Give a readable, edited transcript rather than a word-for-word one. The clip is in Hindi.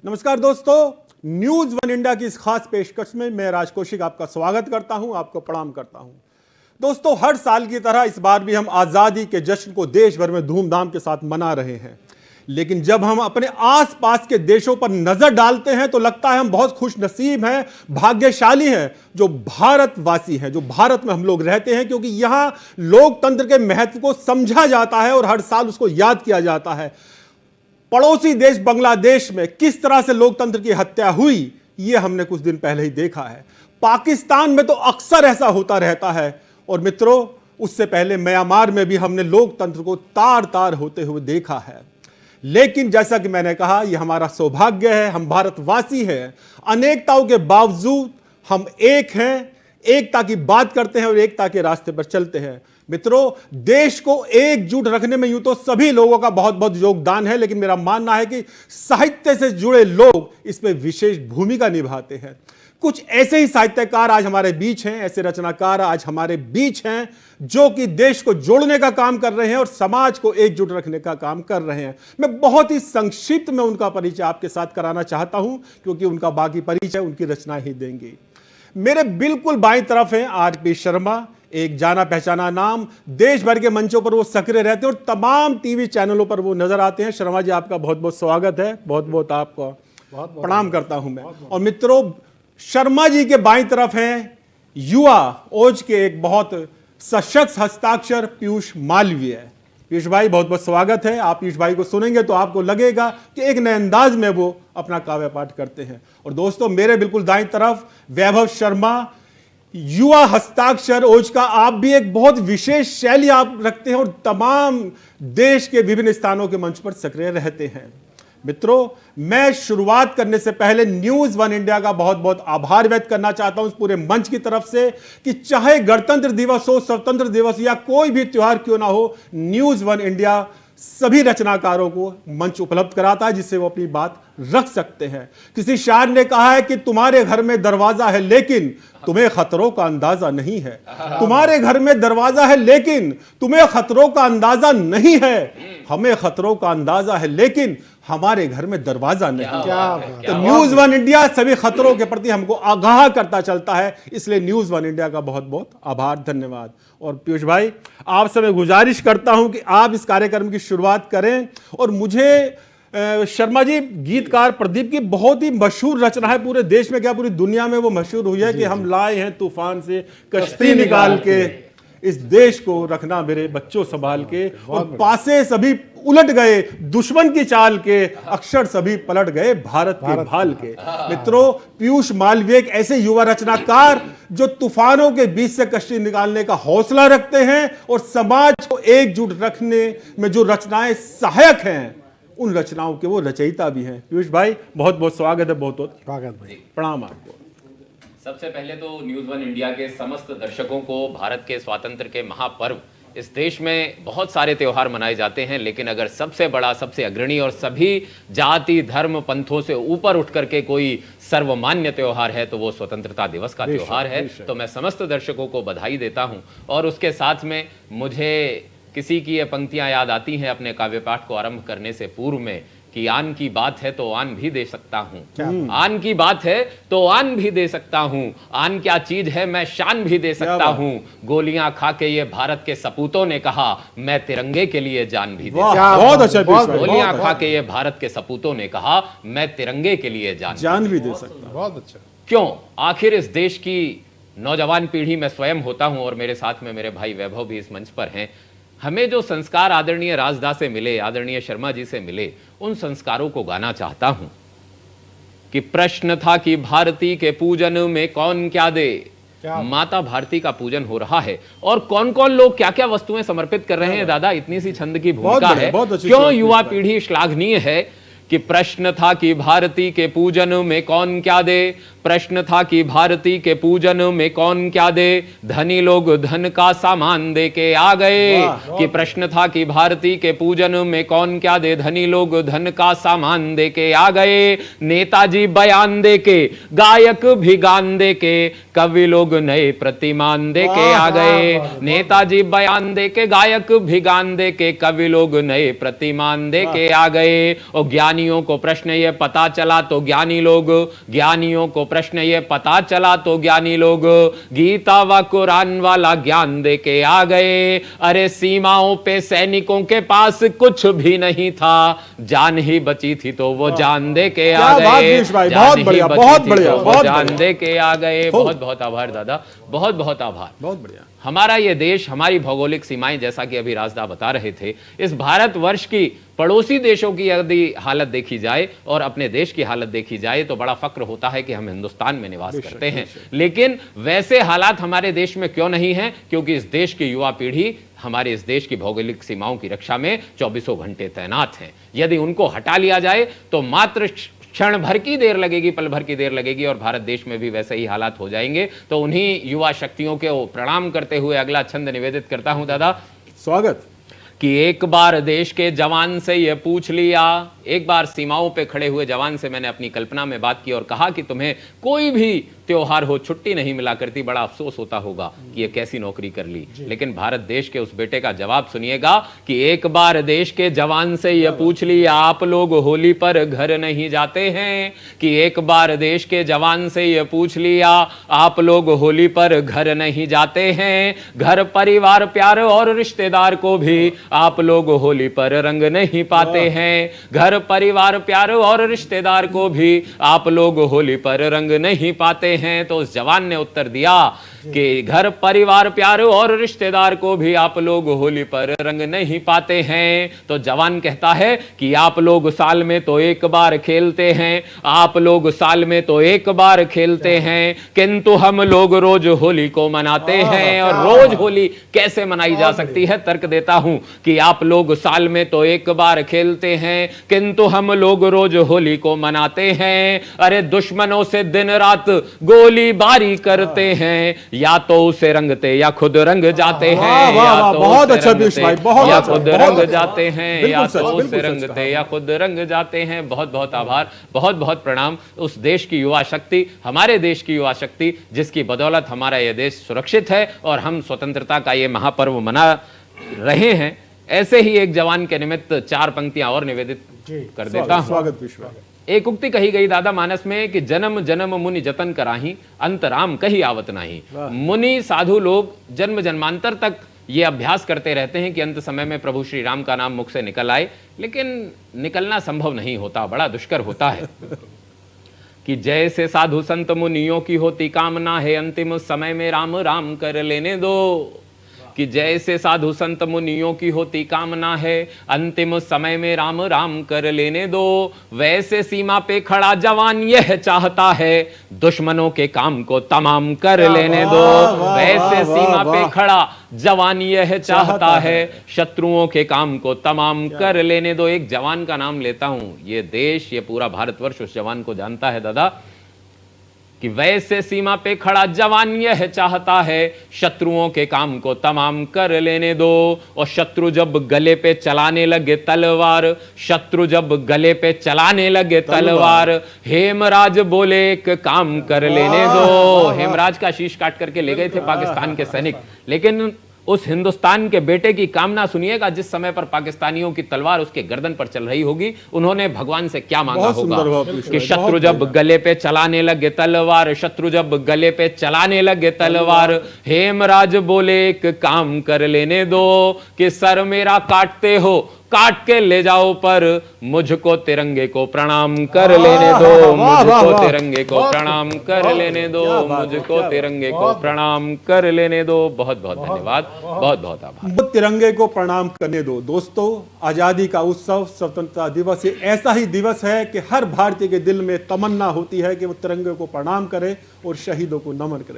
नमस्कार दोस्तों, न्यूज वन इंडिया की इस खास पेशकश में मैं राज कौशिक आपका स्वागत करता हूं, आपको प्रणाम करता हूं। दोस्तों, हर साल की तरह इस बार भी हम आजादी के जश्न को देश भर में धूमधाम के साथ मना रहे हैं, लेकिन जब हम अपने आसपास के देशों पर नजर डालते हैं तो लगता है हम बहुत खुश नसीब हैं, भाग्यशाली हैं जो भारतवासी हैं, जो भारत में हम लोग रहते हैं, क्योंकि यहां लोकतंत्र के महत्व को समझा जाता है और हर साल उसको याद किया जाता है। पड़ोसी देश बांग्लादेश में किस तरह से लोकतंत्र की हत्या हुई, यह हमने कुछ दिन पहले ही देखा है। पाकिस्तान में तो अक्सर ऐसा होता रहता है और मित्रों, उससे पहले म्यांमार में भी हमने लोकतंत्र को तार तार होते हुए देखा है। लेकिन जैसा कि मैंने कहा, यह हमारा सौभाग्य है, हम भारतवासी हैं, अनेकताओं के बावजूद हम एक हैं, एकता की बात करते हैं और एकता के रास्ते पर चलते हैं। मित्रों, देश को एकजुट रखने में यूं तो सभी लोगों का बहुत बहुत योगदान है, लेकिन मेरा मानना है कि साहित्य से जुड़े लोग इसमें विशेष भूमिका निभाते हैं। कुछ ऐसे ही साहित्यकार आज हमारे बीच हैं, ऐसे रचनाकार आज हमारे बीच हैं जो कि देश को जोड़ने का काम कर रहे हैं और समाज को एकजुट रखने का काम कर रहे हैं। मैं बहुत ही संक्षिप्त में उनका परिचय आपके साथ कराना चाहता हूं, क्योंकि उनका बाकी परिचय उनकी रचना ही देंगी। मेरे बिल्कुल बाईं तरफ हैं आर.पी. शर्मा, एक जाना पहचाना नाम। देश भर के मंचों पर वो सक्रिय रहते हैं और तमाम टीवी चैनलों पर वो नजर आते हैं। शर्मा जी, आपका बहुत बहुत स्वागत है, बहुत बहुत आपको प्रणाम करता हूं मैं। और मित्रों, शर्मा जी के बाईं तरफ हैं युवा ओज के एक बहुत सशक्त हस्ताक्षर पीयूष मालवीय। पीयूष भाई, बहुत बहुत स्वागत है। आप पीयूष भाई को सुनेंगे तो आपको लगेगा कि एक नए अंदाज में वो अपना काव्य पाठ करते हैं। और दोस्तों, मेरे बिल्कुल दाईं तरफ वैभव शर्मा, युवा हस्ताक्षर ओज का आप भी एक बहुत विशेष शैली आप रखते हैं और तमाम देश के विभिन्न स्थानों के मंच पर सक्रिय रहते हैं। मित्रों, मैं शुरुआत करने से पहले न्यूज वन इंडिया का बहुत बहुत आभार व्यक्त करना चाहता हूं इस पूरे मंच की तरफ से कि चाहे गणतंत्र दिवस हो, स्वतंत्र दिवस या कोई भी त्योहार क्यों ना हो, न्यूज वन इंडिया सभी रचनाकारों को मंच उपलब्ध कराता है जिससे वो अपनी बात रख सकते हैं। किसी शायर ने कहा है कि तुम्हारे घर में दरवाजा है लेकिन तुम्हें खतरों का अंदाजा नहीं है। तुम्हारे घर में दरवाजा है लेकिन तुम्हें खतरों का अंदाजा नहीं है। हमें खतरों का अंदाजा है लेकिन हमारे घर में दरवाजा नहीं। तो न्यूज वन इंडिया सभी खतरों के प्रति हमको आगाह करता चलता है, इसलिए न्यूज वन इंडिया का बहुत बहुत आभार, धन्यवाद। और पीयूष भाई, आपसे मैं गुजारिश करता हूं कि आप इस कार्यक्रम की शुरुआत करें। और मुझे शर्मा जी, गीतकार प्रदीप की बहुत ही मशहूर रचना है, पूरे देश में क्या पूरी दुनिया में वो मशहूर हुई है कि हम लाए हैं तूफान से कश्ती निकाल के, इस देश को रखना मेरे बच्चों संभाल के। और पासे सभी उलट गए दुश्मन की चाल के, अक्षर सभी पलट गए भारत के भाल के। मित्रों, पीयूष मालवीय एक ऐसे युवा रचनाकार जो तूफानों के बीच से कश्ती निकालने का हौसला रखते हैं और समाज को एकजुट रखने में जो रचनाएं सहायक हैं, उन रचनाओं के वो रचयिता भी हैं। पीयूष भाई, बहुत बहुत स्वागत है, बहुत बहुत स्वागत भाई, प्रणाम आपको। सबसे पहले तो न्यूज वन इंडिया के समस्त दर्शकों को भारत के स्वातंत्र के महापर्व, इस देश में बहुत सारे त्योहार मनाए जाते हैं, लेकिन अगर सबसे बड़ा, सबसे अग्रणी और सभी जाति धर्म पंथों से ऊपर उठ करके कोई सर्वमान्य त्योहार है तो वो स्वतंत्रता दिवस का त्योहार है। तो मैं समस्त दर्शकों को बधाई देता हूं। और उसके साथ में मुझे किसी की ये पंक्तियां याद आती हैं अपने काव्य पाठ को आरंभ करने से पूर्व में कि आन की बात है तो आन भी दे सकता हूं। आन की बात है तो आन भी दे सकता हूं। आन क्या चीज है, मैं शान भी दे सकता हूं। गोलियां खा के ये भारत के सपूतों ने कहा, मैं तिरंगे के लिए जान भी दे सकता हूं। बहुत अच्छा। गोलियां खा के ये भारत के सपूतों ने कहा, मैं तिरंगे के लिए जान भी दे सकता हूं। बहुत अच्छा। क्यों? आखिर इस देश की नौजवान पीढ़ी में स्वयं होता हूं और मेरे साथ में मेरे भाई वैभव भी इस मंच पर हैं। हमें जो संस्कार आदरणीय राजदास से मिले, आदरणीय शर्मा जी से मिले, उन संस्कारों को गाना चाहता हूं कि प्रश्न था कि भारती के पूजन में कौन क्या दे। माता भारती का पूजन हो रहा है और कौन कौन लोग क्या क्या वस्तुएं समर्पित कर रहे हैं। दादा, इतनी सी छंद की भूमिका है। क्यों युवा पीढ़ी श्लाघनीय है कि प्रश्न था कि भारती के पूजन में कौन क्या दे। प्रश्न था कि भारती के पूजन में कौन क्या दे, धनी लोग धन का सामान दे के आ गए। कि प्रश्न था कि भारती के पूजन में कौन क्या दे, धनी लोग धन का सामान दे के आ गए। नेताजी बयान दे के, गायक भी गान दे के, कवि लोग नए प्रतिमान दे के आ गए। नेताजी बयान दे के, गायक भी गान दे के, कवि लोग नए प्रतिमान दे के आ गए। और ज्ञानियों को प्रश्न ये पता चला तो ज्ञानियों को प्रश्न ये पता चला तो ज्ञानी लोग गीता व कुरान वाला ज्ञान दे के आ गए। अरे सीमाओं पे सैनिकों के पास कुछ भी नहीं था, जान ही बची थी तो वो जान दे के आ गए। बहुत बढ़िया, बहुत बढ़िया, बहुत जान दे के आ गए। बहुत बहुत आभार दादा, बहुत बहुत आभार। बहुत बढ़िया। हमारा ये देश, हमारी भौगोलिक सीमाएं, जैसा कि अभी राजदा बता रहे थे, इस भारतवर्ष की पड़ोसी देशों की यदि हालत देखी जाए और अपने देश की हालत देखी जाए तो बड़ा फक्र होता है कि हम हिंदुस्तान में निवास करते हैं। लेकिन वैसे हालात हमारे देश में क्यों नहीं हैं? क्योंकि इस देश की युवा पीढ़ी हमारे इस देश की भौगोलिक सीमाओं की रक्षा में 24 घंटे तैनात है। यदि उनको हटा लिया जाए तो मात्र क्षण भर की देर लगेगी, पल भर की देर लगेगी और भारत देश में भी वैसे ही हालात हो जाएंगे। तो उन्हीं युवा शक्तियों को प्रणाम करते हुए अगला छंद निवेदित करता हूं दादा। स्वागत। कि एक बार देश के जवान से ये पूछ लिया, एक बार सीमाओं पे खड़े हुए जवान से मैंने अपनी कल्पना में बात की और कहा कि तुम्हें कोई भी त्योहार हो, छुट्टी नहीं मिला करती, बड़ा अफसोस होता होगा कि ये कैसी नौकरी कर ली। लेकिन भारत देश के उस बेटे का जवाब सुनिएगा कि एक बार देश के जवान से ये पूछ लिया, आप लोग होली पर घर नहीं जाते हैं? कि एक बार देश के जवान से ये पूछ लिया, आप लोग होली पर घर नहीं जाते हैं? घर परिवार प्यार और रिश्तेदार को भी आप लोग होली पर रंग नहीं पाते हैं? घर परिवार प्यार और रिश्तेदार को भी आप लोग होली पर रंग नहीं पाते हैं? तो उस जवान ने उत्तर दिया कि घर परिवार प्यार और रिश्तेदार को भी आप लोग होली पर रंग नहीं पाते हैं। तो जवान कहता है कि आप लोग साल में तो एक बार खेलते हैं, आप लोग साल में तो एक बार खेलते हैं, किंतु हम लोग रोज होली को मनाते हैं। और रोज होली कैसे मनाई जा सकती है? तर्क देता हूं कि आप लोग साल में तो एक बार खेलते हैं, किंतु हम लोग रोज होली को मनाते हैं। अरे दुश्मनों से दिन रात गोलीबारी करते हैं, या तो उसे रंगते या खुद रंग जाते हैं, या तो बहुत अच्छा पीयूष भाई, बहुत या अच्छा, खुद बहुत रंग अच्छा। जाते हैं, या तो बिल्कुल उसे सच रंगते या खुद रंग जाते हैं। बहुत बहुत आभार, बहुत बहुत प्रणाम उस देश की युवा शक्ति, हमारे देश की युवा शक्ति जिसकी बदौलत हमारा यह देश सुरक्षित है और हम स्वतंत्रता का ये महापर्व मना रहे हैं। ऐसे ही एक जवान के निमित्त 4 पंक्तियां और निवेदित कर देता हूं। स्वागत पीयूष भाई। एक उक्ति कही गई दादा मानस में कि जन्म जन्म मुनि जतन कराही, अंतराम कही आवत नाही। मुनि साधु लोग जन्म जन्मांतर तक ये अभ्यास करते रहते हैं कि अंत समय में प्रभु श्री राम का नाम मुख से निकल आए, लेकिन निकलना संभव नहीं होता, बड़ा दुष्कर होता है। कि जैसे साधु संत मुनियों की होती कामना है, अंतिम समय में राम राम कर लेने दो। कि जैसे साधु संत मुनियों की होती कामना है, अंतिम समय में राम राम कर लेने दो, वैसे सीमा पे खड़ा जवान यह चाहता है, दुश्मनों के काम को तमाम कर लेने दो। वैसे सीमा पे खड़ा जवान यह चाहता है, शत्रुओं के काम को तमाम कर लेने दो। एक जवान का नाम लेता हूं, ये देश, ये पूरा भारतवर्ष उस जवान को जानता है दादा। कि वैसे सीमा पे खड़ा जवान यह चाहता है, शत्रुओं के काम को तमाम कर लेने दो। और शत्रु जब गले पे चलाने लगे तलवार, शत्रु जब गले पे चलाने लगे तलवार, हेमराज बोले एक काम कर लेने दो। हेमराज का शीश काट करके ले गए थे पाकिस्तान के सैनिक, लेकिन उस हिंदुस्तान के बेटे की कामना सुनिएगा, जिस समय पर पाकिस्तानियों की तलवार उसके गर्दन पर चल रही होगी, उन्होंने भगवान से क्या मांगा होगा कि शत्रु जब गले पे चलाने लगे तलवार, शत्रु जब गले पे चलाने लगे तलवार, हेमराज बोले एक काम कर लेने दो, कि सर मेरा काटते हो काट के ले जाओ, पर मुझको तिरंगे को प्रणाम कर लेने दो, मुझको तिरंगे को प्रणाम कर लेने दो, मुझको तिरंगे को प्रणाम कर लेने दो। बहुत बहुत धन्यवाद, बहुत बहुत आभार। तिरंगे को प्रणाम करने दो। दोस्तों, आजादी का उत्सव, स्वतंत्रता दिवस, ये ऐसा ही दिवस है कि हर भारतीय के दिल में तमन्ना होती है कि वो तिरंगे को प्रणाम करे और शहीदों को नमन करे।